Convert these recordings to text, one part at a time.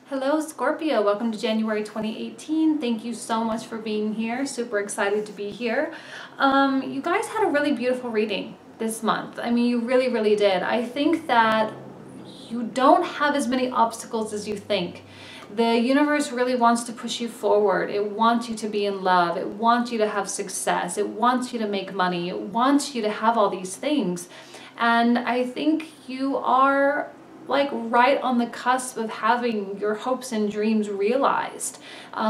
Hello Scorpio, welcome to January 2018. Thank you so much for being here. Super excited to be here. You guys had a really beautiful reading this month. I mean, you really did. I think that you don't have as many obstacles as you think. The universe really wants to push you forward. It wants you to be in love. It wants you to have success. It wants you to make money. It wants you to have all these things. And I think you are like right on the cusp of having your hopes and dreams realized,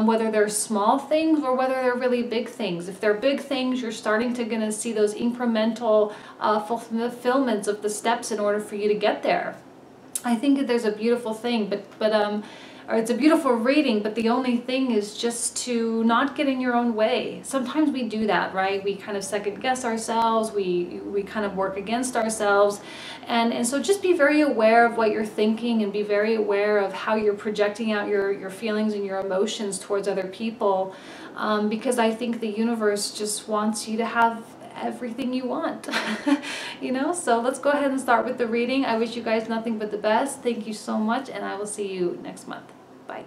whether they're small things or whether they're really big things. If they're big things, you're starting to gonna see those incremental fulfillments of the steps in order for you to get there. I think that there's a beautiful thing, or it's a beautiful reading, but the only thing is just to not get in your own way. Sometimes we do that, right? We kind of second guess ourselves, we kind of work against ourselves. And so just be very aware of what you're thinking and be very aware of how you're projecting out your feelings and your emotions towards other people, because I think the universe just wants you to have everything you want. You know, so let's go ahead and start with the reading. I wish you guys nothing but the best. Thank you so much, and I will see you next month. Bye.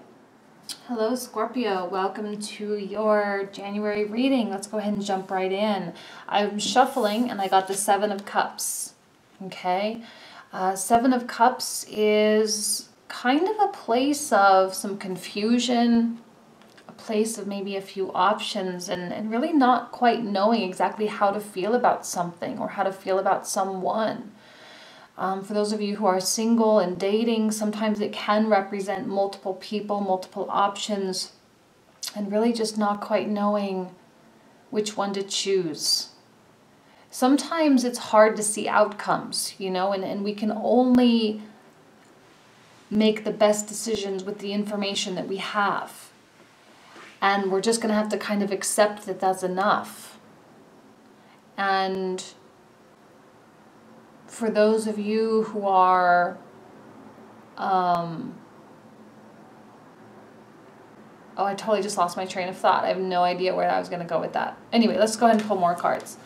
Hello Scorpio, welcome to your January reading. Let's go ahead and jump right in. I'm shuffling and I got the Seven of Cups. Okay, Seven of Cups is kind of a place of some confusion, place of maybe a few options, and really not quite knowing exactly how to feel about something or how to feel about someone. For those of you who are single and dating, sometimes it can represent multiple people, multiple options, and really just not quite knowing which one to choose. Sometimes it's hard to see outcomes, you know, and we can only make the best decisions with the information that we have. And we're just going to have to kind of accept that that's enough. And for those of you who are oh, I totally just lost my train of thought. I have no idea where I was going to go with that. Anyway, let's go ahead and pull more cards.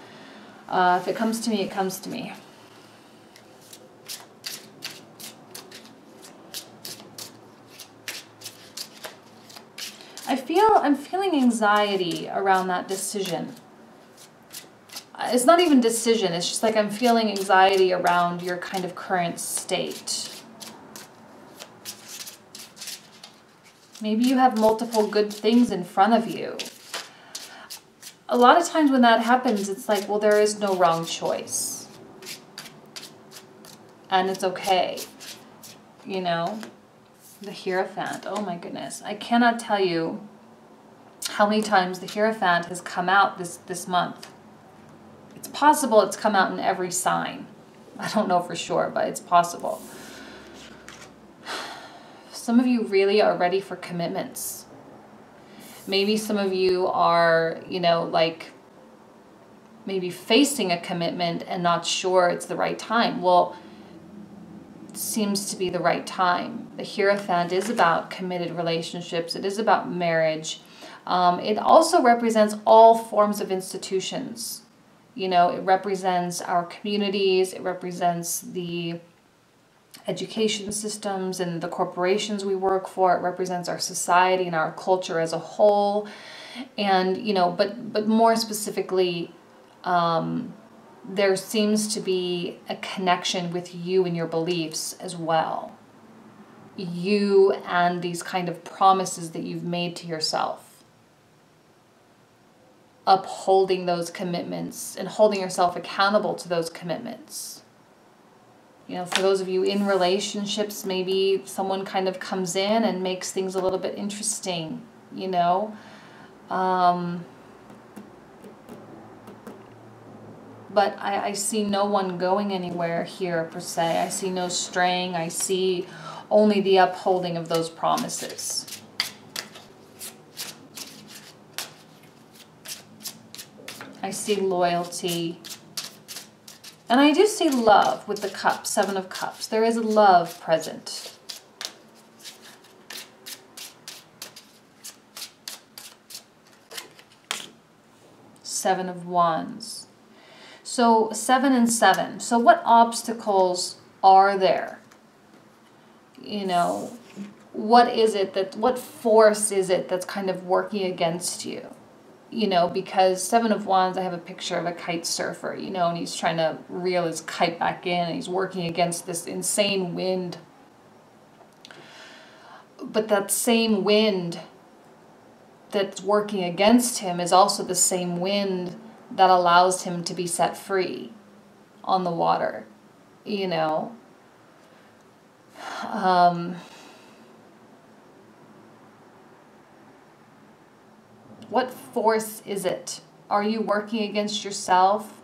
If it comes to me, it comes to me. I'm feeling anxiety around that decision. It's not even decision, it's just like I'm feeling anxiety around your kind of current state. Maybe you have multiple good things in front of you. A lot of times when that happens, it's like, well, there is no wrong choice. And it's okay, you know? The Hierophant, oh my goodness. I cannot tell you how many times the Hierophant has come out this month. It's possible it's come out in every sign. I don't know for sure, but it's possible. Some of you really are ready for commitments. Maybe some of you are, you know, like maybe facing a commitment and not sure it's the right time. Well, it seems to be the right time. The Hierophant is about committed relationships. It is about marriage. It also represents all forms of institutions. You know, it represents our communities. It represents the education systems and the corporations we work for. It represents our society and our culture as a whole. And, you know, but more specifically, there seems to be a connection with you and your beliefs as well. You and these kind of promises that you've made to yourself. Upholding those commitments and holding yourself accountable to those commitments. You know, for those of you in relationships, maybe someone kind of comes in and makes things a little bit interesting, you know. But I see no one going anywhere here per se. I see no straying. I see only the upholding of those promises. I see loyalty. And I do see love with the cup, Seven of Cups. There is love present. Seven of Wands. So 7 and 7. So what obstacles are there? You know, what is it that, what force is it that's kind of working against you? You know, because Seven of Wands, I have a picture of a kite surfer, you know, and he's trying to reel his kite back in, and he's working against this insane wind. But that same wind that's working against him is also the same wind that allows him to be set free on the water, you know. What force is it? Are you working against yourself,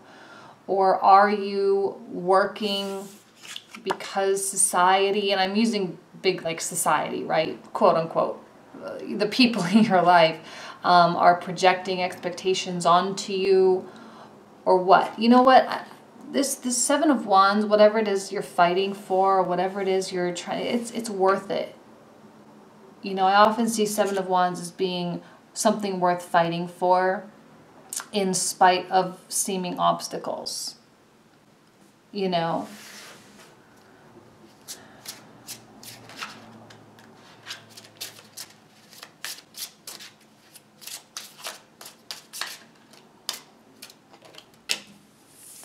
or are you working because society, and I'm using big like society, right, quote unquote, the people in your life are projecting expectations onto you, or what? You know what? This Seven of Wands, whatever it is you're fighting for, or whatever it is you're trying, it's worth it. You know, I often see Seven of Wands as being something worth fighting for in spite of seeming obstacles. You know?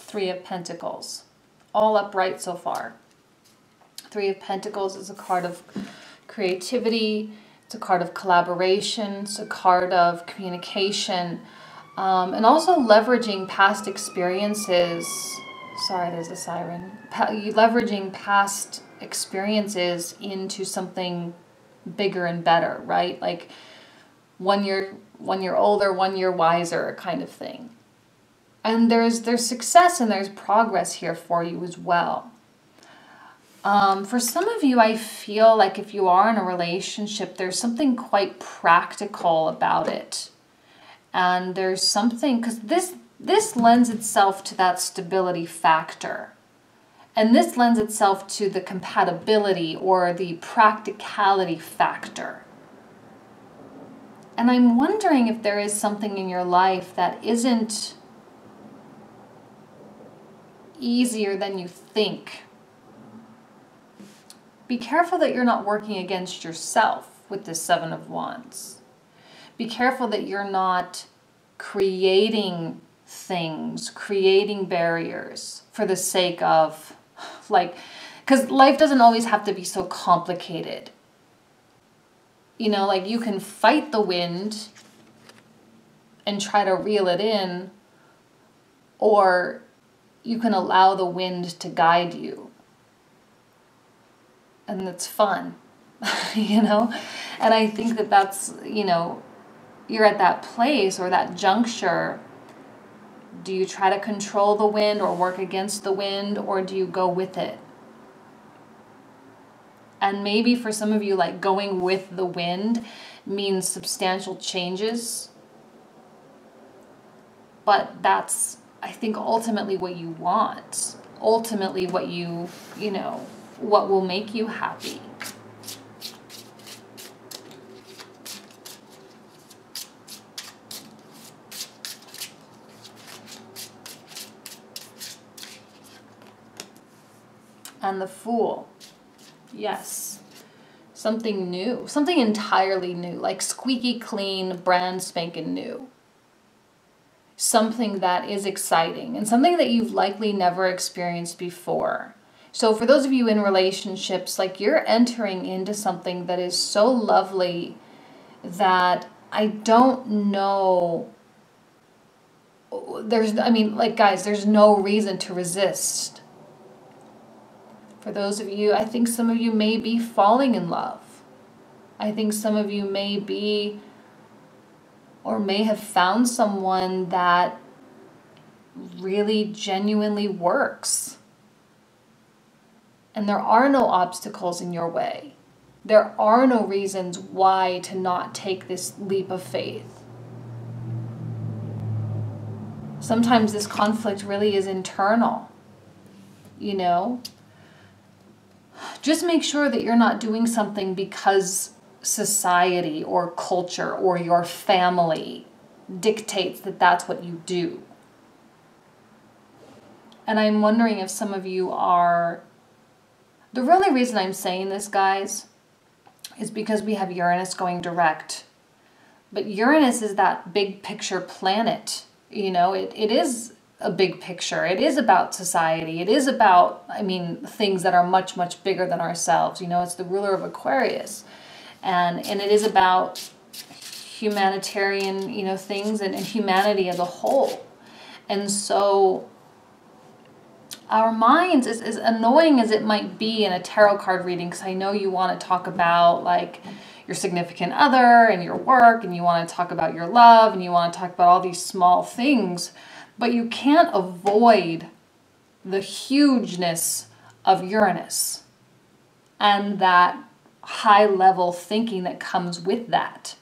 Three of Pentacles. All upright so far. Three of Pentacles is a card of creativity. It's a card of collaboration. It's a card of communication. And also leveraging past experiences. Sorry, there's a siren. Leveraging past experiences into something bigger and better, right? Like 1 year older, 1 year wiser kind of thing. And there's success and there's progress here for you as well. For some of you, I feel like if you are in a relationship, there's something quite practical about it. And there's something, because this lends itself to that stability factor. And this lends itself to the compatibility or the practicality factor. And I'm wondering if there is something in your life that isn't easier than you think. Be careful that you're not working against yourself with this Seven of Wands. Be careful that you're not creating things, creating barriers for the sake of, like, because life doesn't always have to be so complicated. You know, like you can fight the wind and try to reel it in, or you can allow the wind to guide you. And it's fun, you know? And I think that that's, you know, you're at that place or that juncture. Do you try to control the wind or work against the wind, or do you go with it? And maybe for some of you, like going with the wind means substantial changes. But that's, I think, ultimately what you want. Ultimately what you know, what will make you happy. And the Fool. Yes. Something new. Something entirely new. Like squeaky clean, brand spanking new. Something that is exciting. And something that you've likely never experienced before. So for those of you in relationships, like you're entering into something that is so lovely that I don't know. Guys, there's no reason to resist. For those of you, I think some of you may be falling in love. I think some of you may be or may have found someone that really genuinely works. And there are no obstacles in your way. There are no reasons why to not take this leap of faith. Sometimes this conflict really is internal, you know? Just make sure that you're not doing something because society or culture or your family dictates that that's what you do. And I'm wondering if some of you are... The really reason I'm saying this, guys, is because we have Uranus going direct. But Uranus is that big picture planet. You know, it is a big picture. It is about society. It is about, I mean, things that are much, much bigger than ourselves. You know, it's the ruler of Aquarius. And it is about humanitarian, you know, things and humanity as a whole. And so our minds, as annoying as it might be in a tarot card reading, because I know you want to talk about like your significant other and your work, and you want to talk about your love, and you want to talk about all these small things, but you can't avoid the hugeness of Uranus and that high level thinking that comes with that.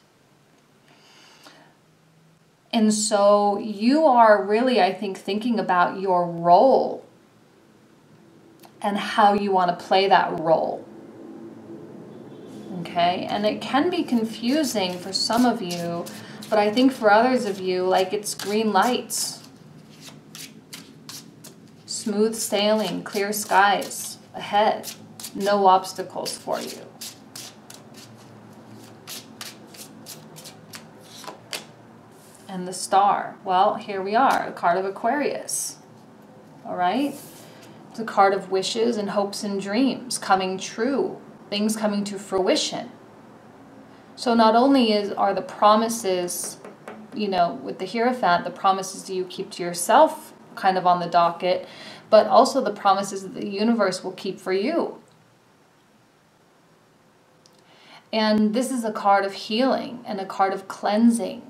And so you are really, I think, thinking about your role and how you want to play that role. Okay? And it can be confusing for some of you, but I think for others of you, like, it's green lights. Smooth sailing, clear skies ahead. No obstacles for you. And the star. Well, here we are, a card of Aquarius. All right? It's a card of wishes and hopes and dreams coming true, things coming to fruition. So not only are the promises, you know, with the Hierophant, the promises that you keep to yourself kind of on the docket, but also the promises that the universe will keep for you. And this is a card of healing and a card of cleansing.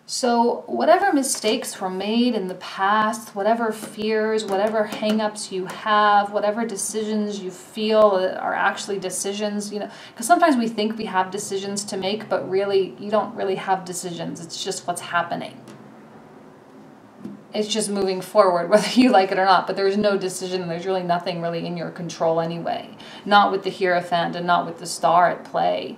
So whatever mistakes were made in the past, whatever fears, whatever hang-ups you have, whatever decisions you feel are actually decisions, you know, because sometimes we think we have decisions to make, but really you don't really have decisions. It's just what's happening. It's just moving forward, whether you like it or not, but there's no decision. There's really nothing really in your control anyway. Not with the Hierophant and not with the star at play.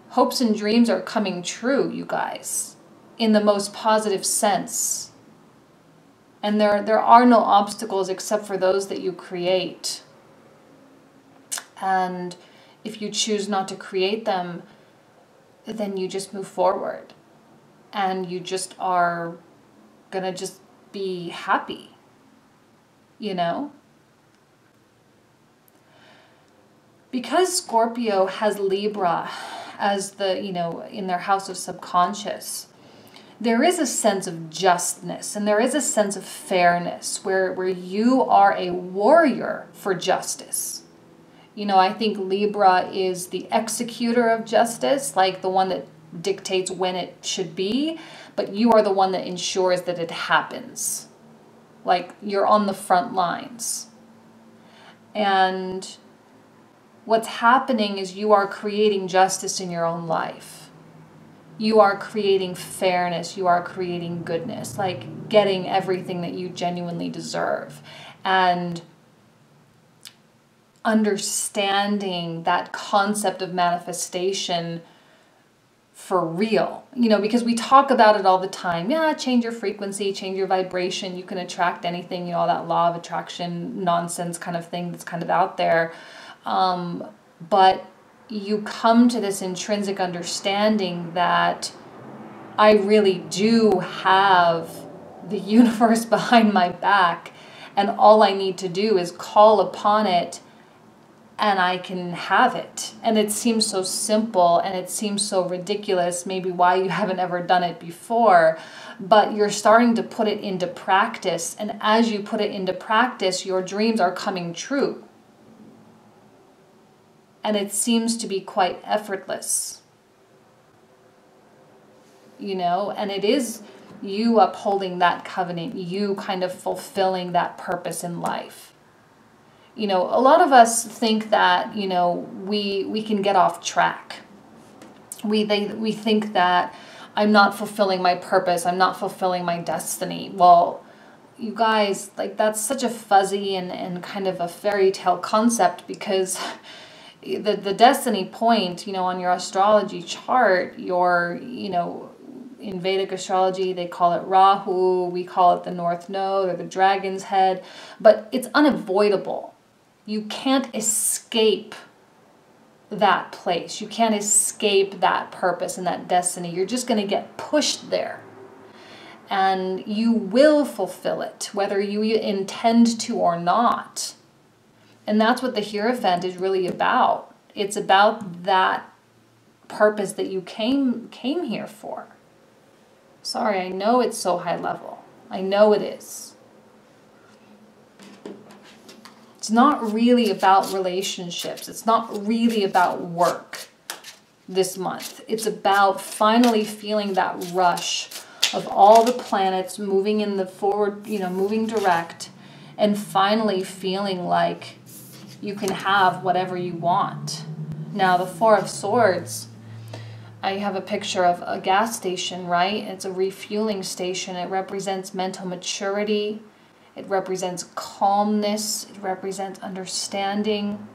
Hopes and dreams are coming true, you guys, in the most positive sense. And there are no obstacles except for those that you create. And if you choose not to create them, then you just move forward. And you just are gonna just be happy, you know? Because Scorpio has Libra as the, you know, in their house of subconscious, there is a sense of justness and there is a sense of fairness where you are a warrior for justice. You know, I think Libra is the executor of justice, like the one that dictates when it should be, but you are the one that ensures that it happens. Like, you're on the front lines. And what's happening is you are creating justice in your own life. You are creating fairness. You are creating goodness, like getting everything that you genuinely deserve. And understanding that concept of manifestation for real, you know, because we talk about it all the time. Yeah, change your frequency, change your vibration. You can attract anything, you know, all that law of attraction nonsense kind of thing that's kind of out there. But you come to this intrinsic understanding that I really do have the universe behind my back, and all I need to do is call upon it and I can have it. And it seems so simple and it seems so ridiculous, maybe why you haven't ever done it before, but you're starting to put it into practice. And as you put it into practice, your dreams are coming true. And it seems to be quite effortless, you know, and it is you upholding that covenant, you kind of fulfilling that purpose in life. You know, a lot of us think that, you know, we can get off track. We think that I'm not fulfilling my purpose, I'm not fulfilling my destiny. Well, you guys, like, that's such a fuzzy and kind of a fairy tale concept, because the destiny point, you know, on your astrology chart, your, you know, in Vedic astrology, they call it Rahu, we call it the North Node or the dragon's head, but it's unavoidable. You can't escape that place. You can't escape that purpose and that destiny. You're just going to get pushed there. And you will fulfill it, whether you intend to or not. And that's what the Hierophant is really about. It's about that purpose that you came here for. Sorry, I know it's so high level. I know it is. It's not really about relationships. It's not really about work this month. It's about finally feeling that rush of all the planets moving in the forward, moving direct, and finally feeling like you can have whatever you want. Now, the Four of Swords, I have a picture of a gas station, right? It's a refueling station. It represents mental maturity. It represents calmness. It represents understanding.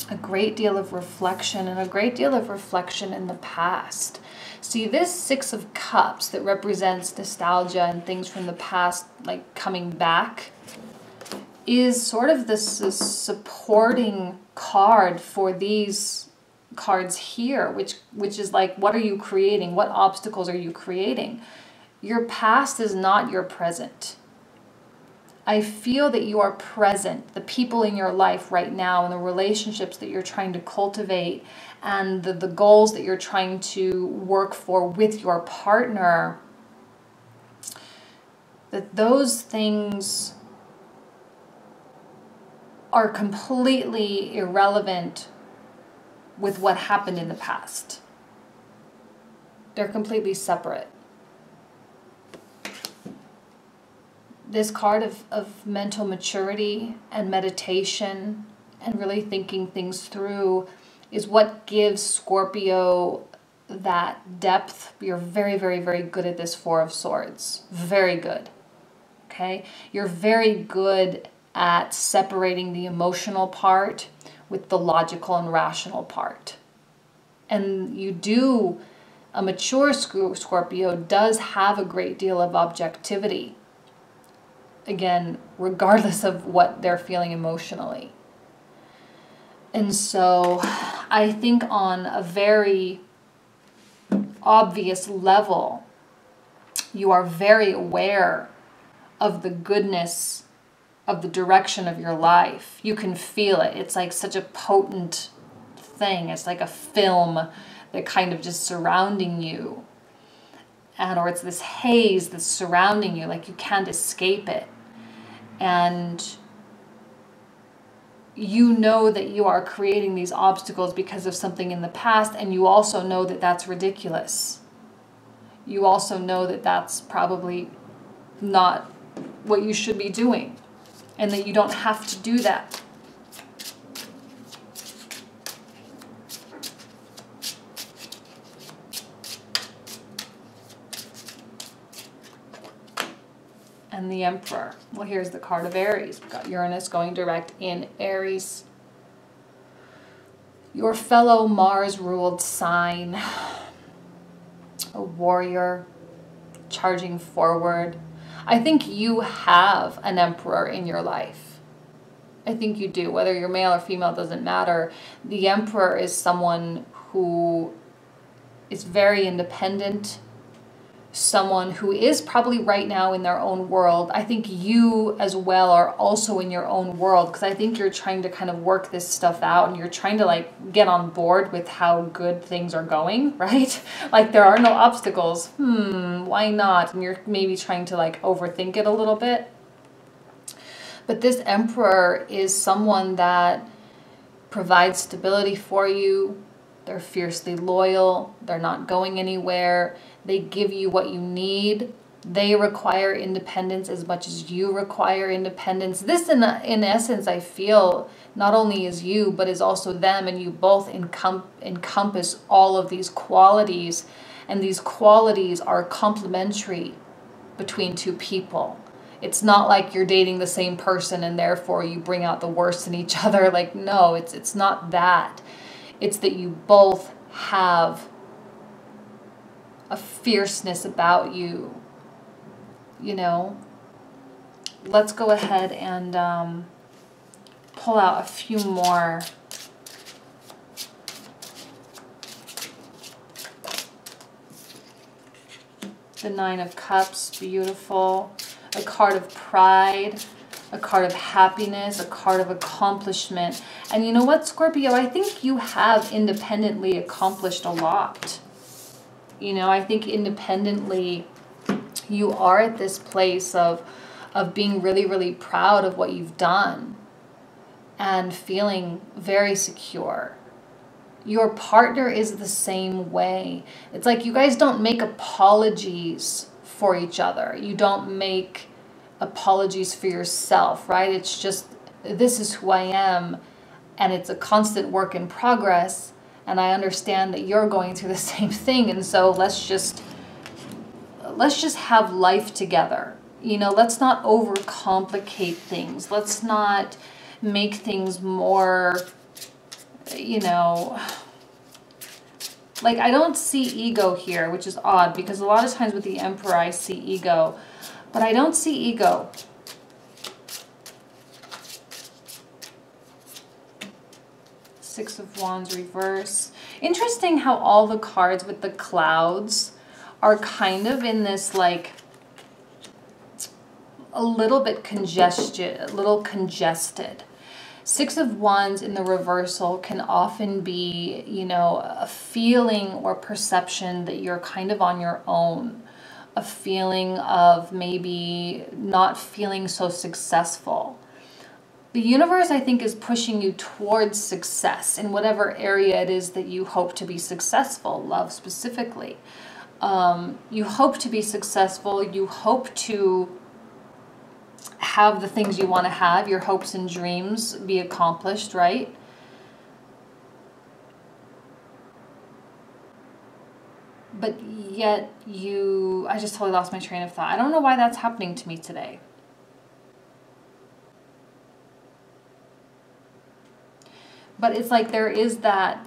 A great deal of reflection, and a great deal of reflection in the past. See, this Six of Cups that represents nostalgia and things from the past, like coming back, is sort of this supporting card for these cards here, which is like, what are you creating? What obstacles are you creating? Your past is not your present. I feel that you are present, the people in your life right now, and the relationships that you're trying to cultivate, and the goals that you're trying to work for with your partner, that those things are completely irrelevant with what happened in the past. They're completely separate. This card of mental maturity and meditation and really thinking things through is what gives Scorpio that depth. You're very, very, very good at this Four of Swords. Very good. Okay? You're very good at separating the emotional part with the logical and rational part. And a mature Scorpio does have a great deal of objectivity. Again, regardless of what they're feeling emotionally. And so I think on a very obvious level, you are very aware of the goodness of the direction of your life. You can feel it. It's like such a potent thing. It's like a film that kind of just surrounding you. Or it's this haze that's surrounding you, like you can't escape it. And you know that you are creating these obstacles because of something in the past, and you also know that that's ridiculous. You also know that that's probably not what you should be doing, and that you don't have to do that. And the Emperor. Well, here's the card of Aries. We've got Uranus going direct in Aries. Your fellow Mars-ruled sign. A warrior charging forward. I think you have an Emperor in your life. I think you do. Whether you're male or female doesn't matter. The Emperor is someone who is very independent. Someone who is probably right now in their own world. I think you as well are also in your own world, because I think you're trying to kind of work this stuff out, and you're trying to like get on board with how good things are going, right? Like there are no obstacles. Why not? And you're maybe trying to like overthink it a little bit. But this Emperor is someone that provides stability for you. They're fiercely loyal. They're not going anywhere. They give you what you need. They require independence as much as you require independence. This, in essence, I feel, not only is you, but is also them, and you both encompass all of these qualities, and these qualities are complementary between two people. It's not like you're dating the same person and therefore you bring out the worst in each other. Like, no, it's not that. It's that you both have a fierceness about you, you know. Let's go ahead and pull out a few more The Nine of Cups, beautiful. A card of pride, a card of happiness, a card of accomplishment. And you know what, Scorpio? I think you have independently accomplished a lot. You know, I think independently you are at this place of being really, really proud of what you've done and feeling very secure. Your partner is the same way. It's like you guys don't make apologies for each other. You don't make apologies for yourself, right? It's just, this is who I am, and it's a constant work in progress, and I understand that you're going through the same thing, and so let's just have life together. You know, let's not overcomplicate things. Let's not make things more, you know, like I don't see ego here, which is odd because a lot of times with the Emperor I see ego, but I don't see ego. Six of Wands reverse. Interesting how all the cards with the clouds are kind of in this like a little bit congested. Six of Wands in the reversal can often be, you know, a feeling or perception that you're kind of on your own. A feeling of maybe not feeling so successful. The universe, I think, is pushing you towards success in whatever area it is that you hope to be successful, love specifically. You hope to be successful, you hope to have the things you want to have, your hopes and dreams be accomplished, right? But yet I just totally lost my train of thought. I don't know why that's happening to me today. But it's like there is that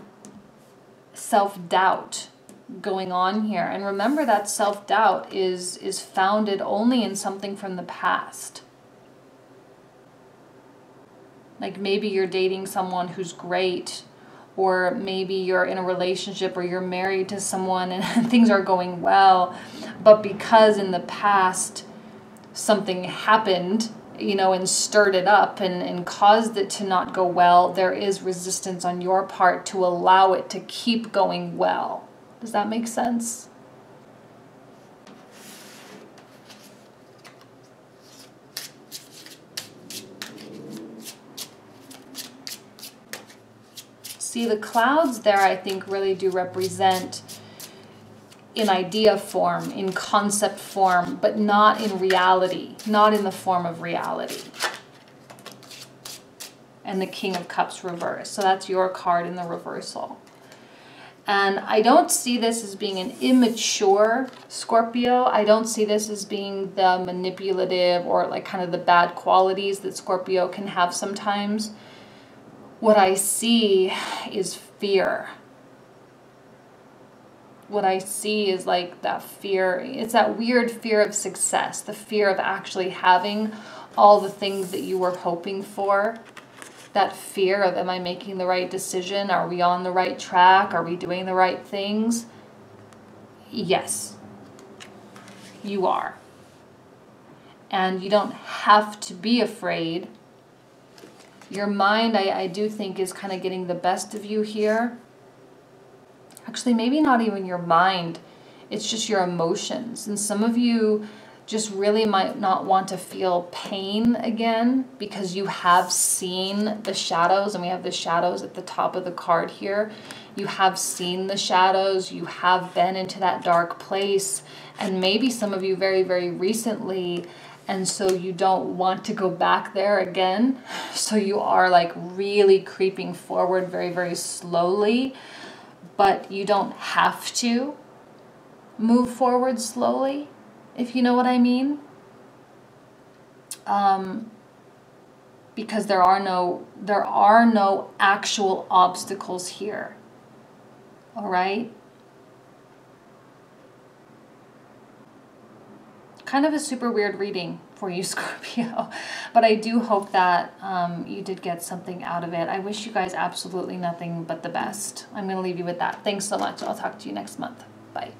self-doubt going on here. And remember that self-doubt is founded only in something from the past. Like maybe you're dating someone who's great, or maybe you're in a relationship or you're married to someone and things are going well, but because in the past something happened, you know, and stirred it up and caused it to not go well, there is resistance on your part to allow it to keep going well. Does that make sense? See, the clouds there, I think, really do represent in idea form, in concept form, but not in reality, not in the form of reality. And the King of Cups reverse. So that's your card in the reversal. And I don't see this as being an immature Scorpio. I don't see this as being the manipulative or like kind of the bad qualities that Scorpio can have sometimes. What I see is fear. What I see is like that fear. It's that weird fear of success, the fear of actually having all the things that you were hoping for. That fear of, am I making the right decision? Are we on the right track? Are we doing the right things? Yes, you are. And you don't have to be afraid. Your mind, I do think, is kind of getting the best of you here. Actually, maybe not even your mind. It's just your emotions. And some of you just really might not want to feel pain again because you have seen the shadows, and we have the shadows at the top of the card here. You have seen the shadows. You have been into that dark place. And maybe some of you very, very recently. And so you don't want to go back there again. So you are like really creeping forward very, very slowly. But you don't have to move forward slowly, if you know what I mean. Because there are no actual obstacles here. All right? Kind of a super weird reading for you, Scorpio, but I do hope that you did get something out of it. I wish you guys absolutely nothing but the best. I'm going to leave you with that. Thanks so much. I'll talk to you next month. Bye.